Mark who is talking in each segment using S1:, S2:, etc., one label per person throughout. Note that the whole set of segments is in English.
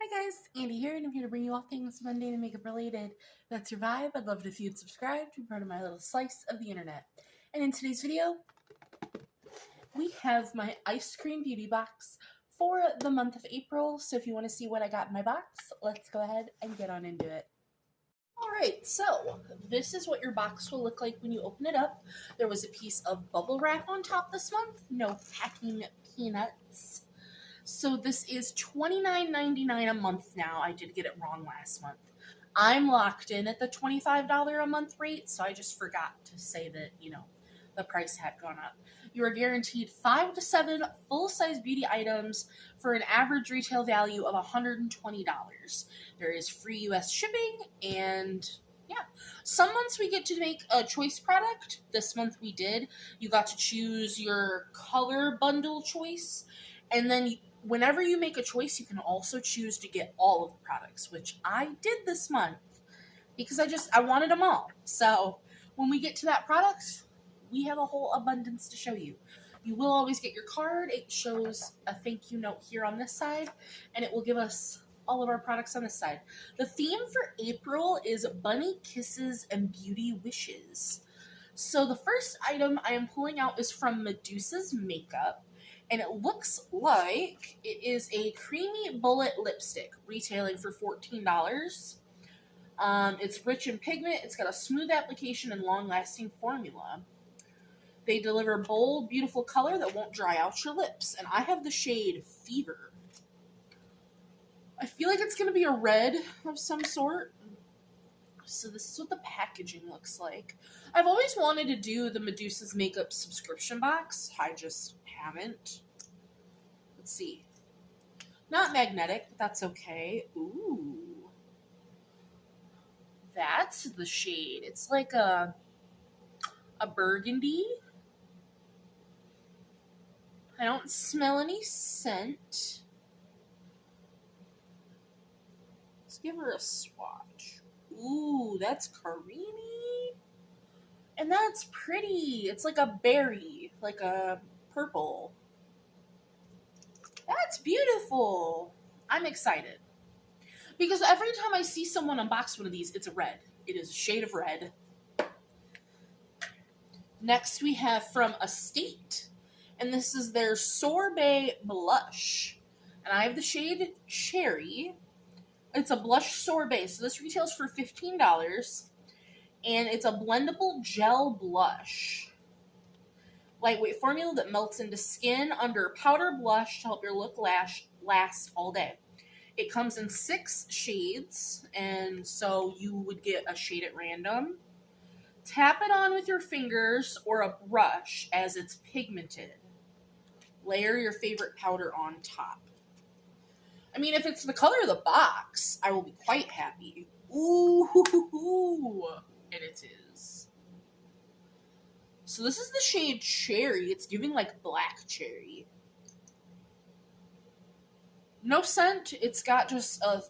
S1: Hi guys, Andy here, and I'm here to bring you all things mundane and makeup related. If that's your vibe, I'd love it if you'd subscribe to be part of my little slice of the internet. And in today's video, we have my Eyescream beauty box for the month of April. So if you want to see what I got in my box, let's go ahead and get on into it. Alright, so this is what your box will look like when you open it up. There was a piece of bubble wrap on top this month. No packing peanuts. So this is $29.99 a month now. I did get it wrong last month. I'm locked in at the $25 a month rate, so I just forgot to say that, the price had gone up. You are guaranteed 5 to 7 full-size beauty items for an average retail value of $120. There is free US shipping, and yeah. Some months we get to make a choice product. This month we did. You got to choose your color bundle choice, and then whenever you make a choice, you can also choose to get all of the products, which I did this month because I wanted them all. So when we get to that product, we have a whole abundance to show you. You will always get your card. It shows a thank you note here on this side, and it will give us all of our products on this side. The theme for April is Bunny Kisses and Beauty Wishes. So the first item I am pulling out is from Medusa's Makeup. And it looks like it is a creamy bullet lipstick, retailing for $14. It's rich in pigment, it's got a smooth application and long-lasting formula. They deliver bold, beautiful color that won't dry out your lips. And I have the shade Fever. I feel like it's going to be a red of some sort. So this is what the packaging looks like. I've always wanted to do the Medusa's Makeup subscription box. I just haven't. Let's see. Not magnetic, but that's okay. Ooh. That's the shade. It's like a burgundy. I don't smell any scent. Let's give her a swatch. Ooh, that's creamy. And that's pretty. It's like a berry, like a purple. That's beautiful. I'm excited. Because every time I see someone unbox one of these, it's a red. It is a shade of red. Next we have from Estate. And this is their Sorbet Blush. And I have the shade Cherry. It's a blush sorbet, so this retails for $15, and it's a blendable gel blush. Lightweight formula that melts into skin under powder blush to help your look last all day. It comes in 6 shades, and so you would get a shade at random. Tap it on with your fingers or a brush as it's pigmented. Layer your favorite powder on top. I mean, if it's the color of the box, I will be quite happy. Ooh, and it is. So this is the shade Cherry. It's giving like black cherry. No scent. It's got just a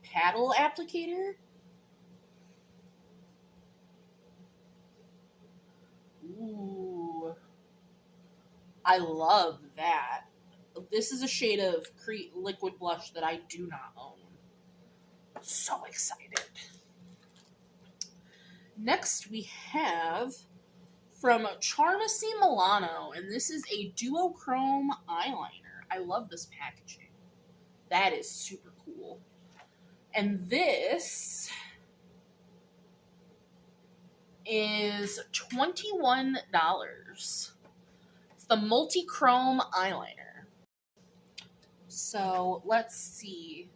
S1: paddle applicator. Ooh. I love that. This is a shade of liquid blush that I do not own. So excited. Next we have from Charmacy Milano, and this is a duochrome eyeliner. I love this packaging. That is super cool. And this is $21. It's the multi-chrome eyeliner. So let's see.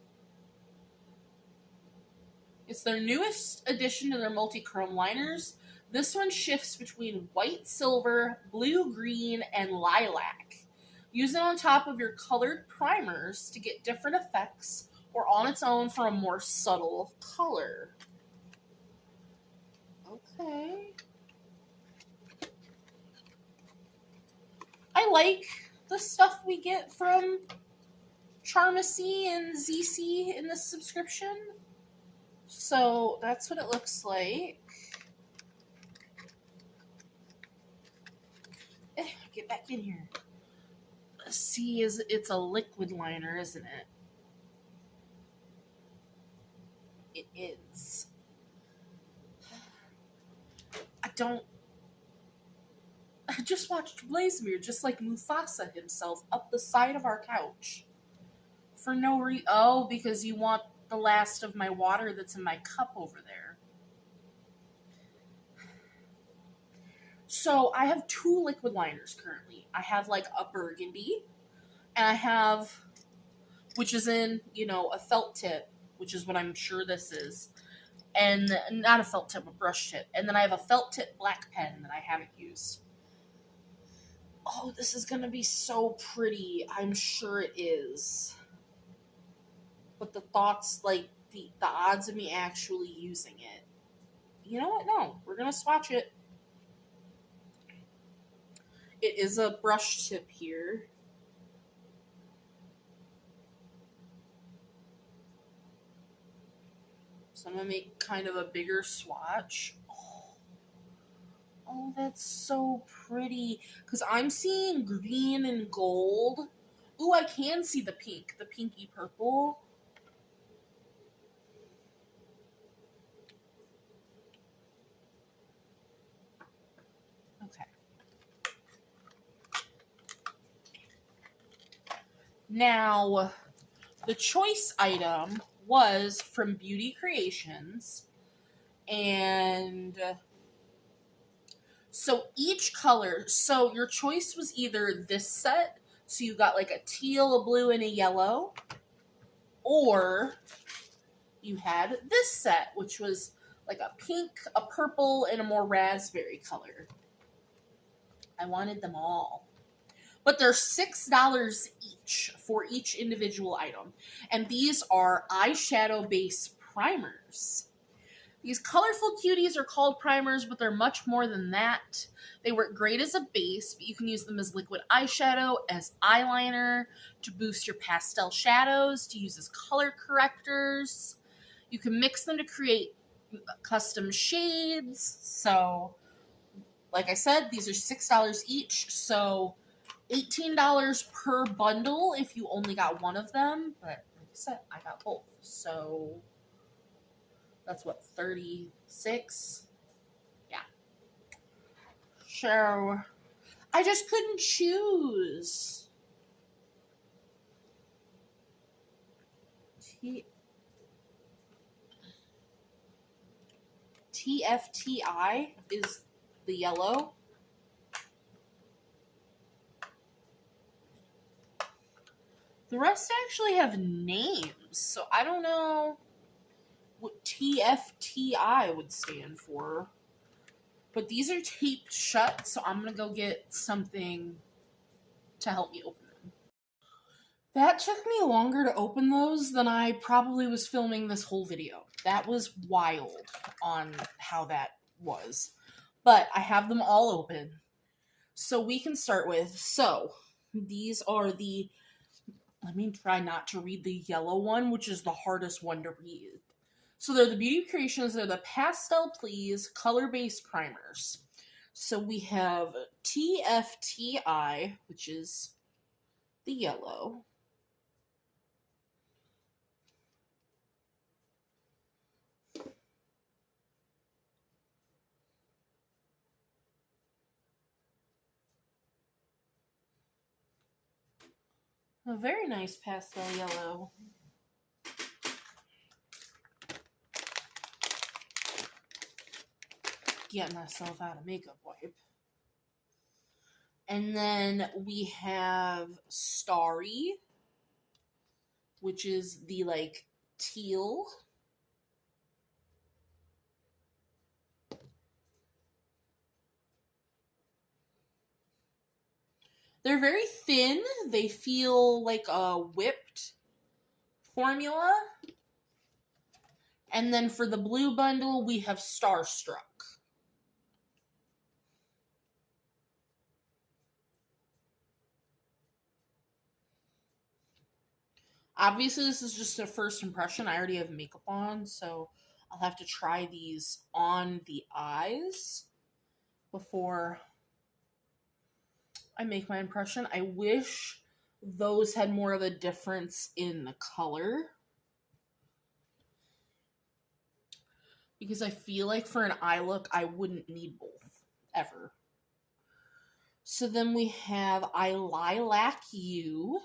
S1: It's their newest addition to their multi-chrome liners. This one shifts between white, silver, blue, green, and lilac. Use it on top of your colored primers to get different effects, or on its own for a more subtle color. Okay. I like the stuff we get from Charmacy and ZC in this subscription. So that's what it looks like. Get back in here. See, it's a liquid liner, isn't it? it is. I just watched Blazemere, just like Mufasa himself, up the side of our couch. For no reason. Oh, because you want the last of my water that's in my cup over there. So I have 2 liquid liners currently. I have like a burgundy, and I have, which is in, a felt tip, which is what I'm sure this is. And not a felt tip, a brush tip. And then I have a felt tip black pen that I haven't used. Oh, this is gonna be so pretty. I'm sure it is. But the thoughts, like, the odds of me actually using it. You know what? No. We're gonna swatch it. It is a brush tip here. So I'm gonna make kind of a bigger swatch. Oh, that's so pretty. Because I'm seeing green and gold. Ooh, I can see the pink. The pinky purple. Okay. Now, the choice item was from Beauty Creations. And so each color, so your choice was either this set, so you got like a teal, a blue, and a yellow, or you had this set, which was like a pink, a purple, and a more raspberry color. I wanted them all. But they're $6 each for each individual item. And these are eyeshadow base primers. These colorful cuties are called primers, but they're much more than that. They work great as a base, but you can use them as liquid eyeshadow, as eyeliner, to boost your pastel shadows, to use as color correctors. You can mix them to create custom shades. So, like I said, these are $6 each, so $18 per bundle if you only got one of them. But like I said, I got both, so that's what, 36? Yeah. So I just couldn't choose. TFTI is the yellow. The rest actually have names, so I don't know what TFTI would stand for. But these are taped shut, so I'm going to go get something to help me open them. That took me longer to open those than I probably was filming this whole video. That was wild on how that was. But I have them all open. So we can start with, these are the, let me try not to read the yellow one, which is the hardest one to read. So they're the Beauty Creations, they're the Pastel Please color-based primers. So we have TFTI, which is the yellow. A very nice pastel yellow. Get myself out of makeup wipe. And then we have Starry, which is the like teal. They're very thin. They feel like a whipped formula. And then for the blue bundle, we have Starstruck. Obviously, this is just a first impression. I already have makeup on, so I'll have to try these on the eyes before I make my impression. I wish those had more of a difference in the color. because I feel like for an eye look, I wouldn't need both, ever. So then we have I Lilac You,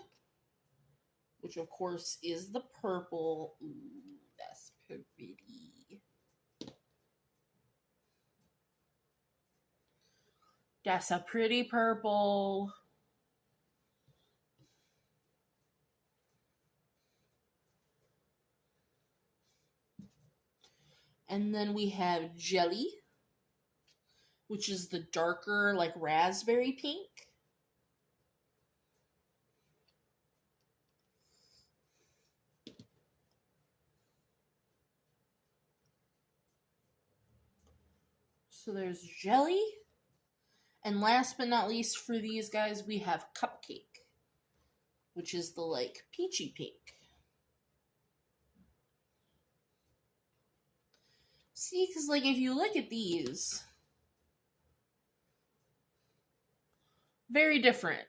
S1: which of course is the purple. Ooh, that's pretty. That's a pretty purple. And then we have Jelly, which is the darker, like raspberry pink. So there's Jelly. And last but not least for these guys, we have Cupcake, which is the like peachy pink. See, because like if you look at these, very different.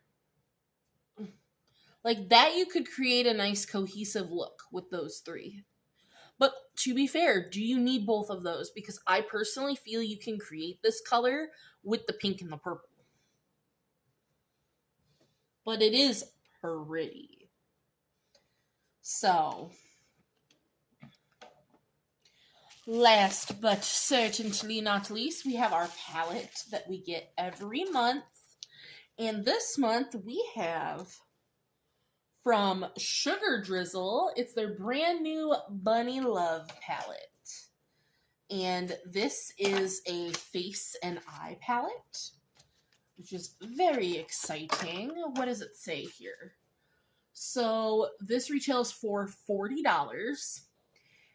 S1: Like that you could create a nice cohesive look with those three. But to be fair, do you need both of those? Because I personally feel you can create this color with the pink and the purple. But it is pretty. So, last but certainly not least, we have our palette that we get every month. And this month we have from Sugar Drizzle. It's their brand new Bunny Love palette. And this is a face and eye palette, which is very exciting. What does it say here? So this retails for $40.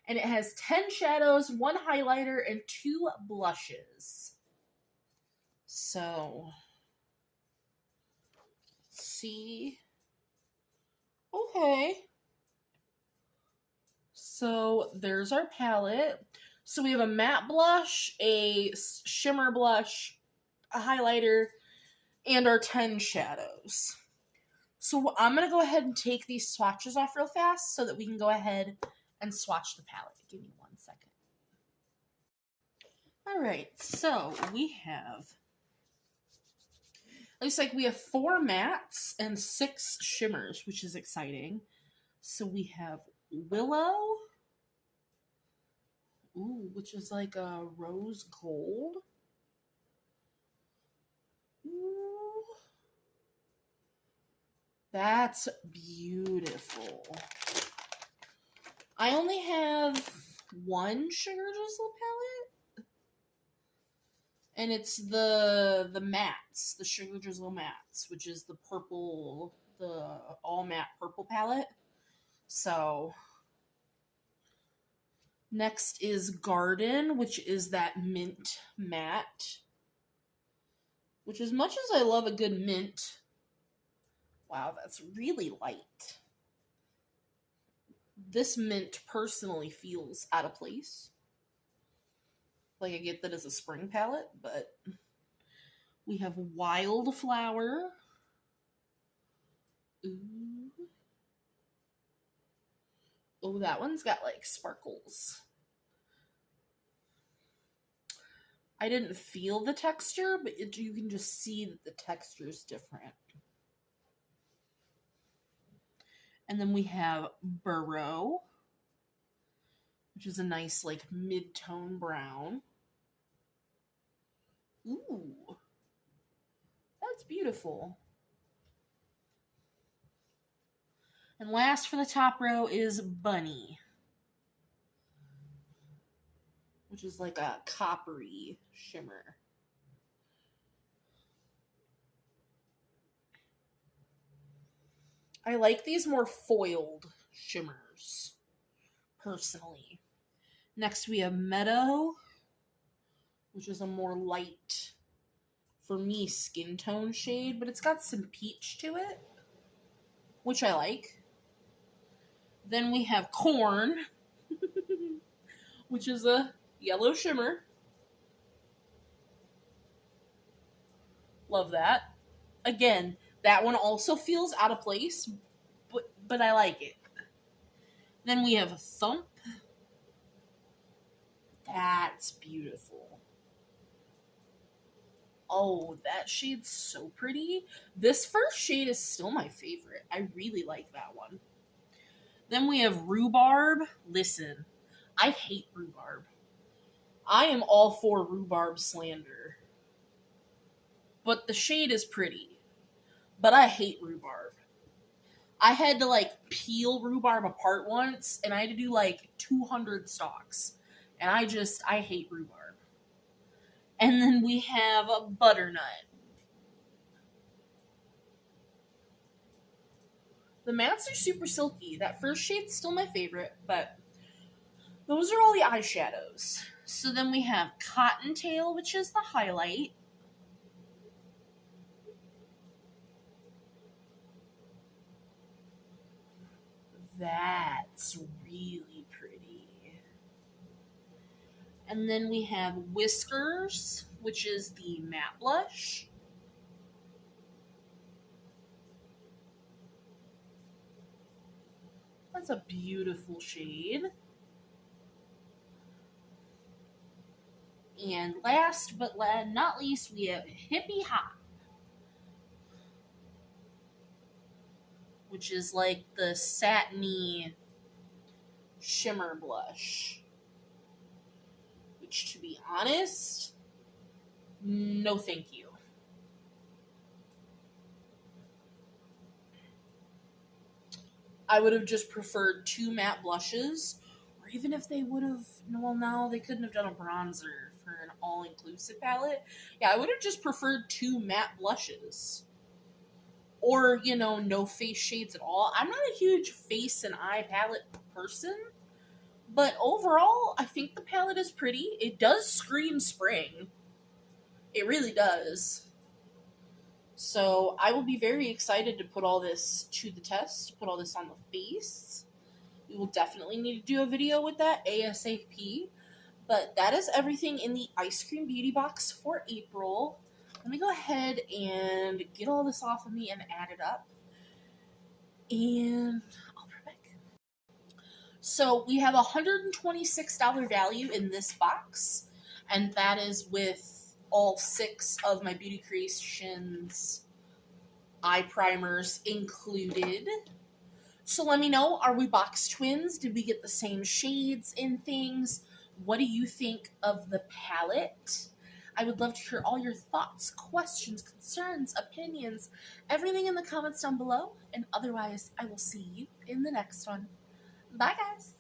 S1: And it has 10 shadows, 1 highlighter, and 2 blushes. So, let's see. Okay. So there's our palette. So we have a matte blush, a shimmer blush, a highlighter, and our 10 shadows. So I'm going to go ahead and take these swatches off real fast so that we can go ahead and swatch the palette. Give me 1 second. All right, so we have, looks like we have 4 mattes and 6 shimmers, which is exciting. So we have Willow, ooh, which is like a rose gold. Ooh, that's beautiful. I only have 1 Sugar Drizzle palette, and it's the mattes, the Sugar Drizzle mattes, which is the purple, the all matte purple palette. So next is Garden, which is that mint matte, which as much as I love a good mint, wow, that's really light. This mint personally feels out of place. Like I get that as a spring palette, but we have Wildflower. Ooh. Oh, that one's got like sparkles. I didn't feel the texture, but you can just see that the texture is different. And then we have Burrow, which is a nice like mid-tone brown. Ooh, that's beautiful. And last for the top row is Bunny, which is like a coppery shimmer. I like these more foiled shimmers, personally. Next we have Meadow, which is a more light, for me, skin tone shade, but it's got some peach to it, which I like. Then we have Corn, which is a yellow shimmer. Love that. Again, that one also feels out of place, but I like it. Then we have Thump, That's beautiful. Oh, that shade's so pretty. This first shade is still my favorite. I really like that one. Then we have rhubarb. Listen, I hate rhubarb. I am all for rhubarb slander. But the shade is pretty. But I hate rhubarb. I had to like peel rhubarb apart once, and I had to do like 200 stalks. And I hate rhubarb. And then we have a butternut. The mattes are super silky. That first shade's still my favorite, but those are all the eyeshadows. So then we have Cottontail, which is the highlight. That's really pretty. And then we have Whiskers, which is the matte blush. That's a beautiful shade. And last but not least, we have Hippie Hop, which is like the satiny shimmer blush. Which, to be honest, no thank you. I would have just preferred 2 matte blushes, or even if they would have, well, no, they couldn't have done a bronzer for an all-inclusive palette. Yeah, I would have just preferred 2 matte blushes. Or, you know, no face shades at all. I'm not a huge face and eye palette person, but overall, I think the palette is pretty. It does scream spring. It really does. So I will be very excited to put all this to the test, put all this on the face. We will definitely need to do a video with that ASAP. But that is everything in the Eyescream Beauty Box for April. Let me go ahead and get all this off of me and add it up. And I'll be right back. So we have a $126 value in this box. And that is with all 6 of my Beauty Creations eye primers included. So let me know, are we box twins? Did we get the same shades in things? What do you think of the palette? I would love to hear all your thoughts, questions, concerns, opinions, everything in the comments down below. And otherwise, I will see you in the next one. Bye, guys.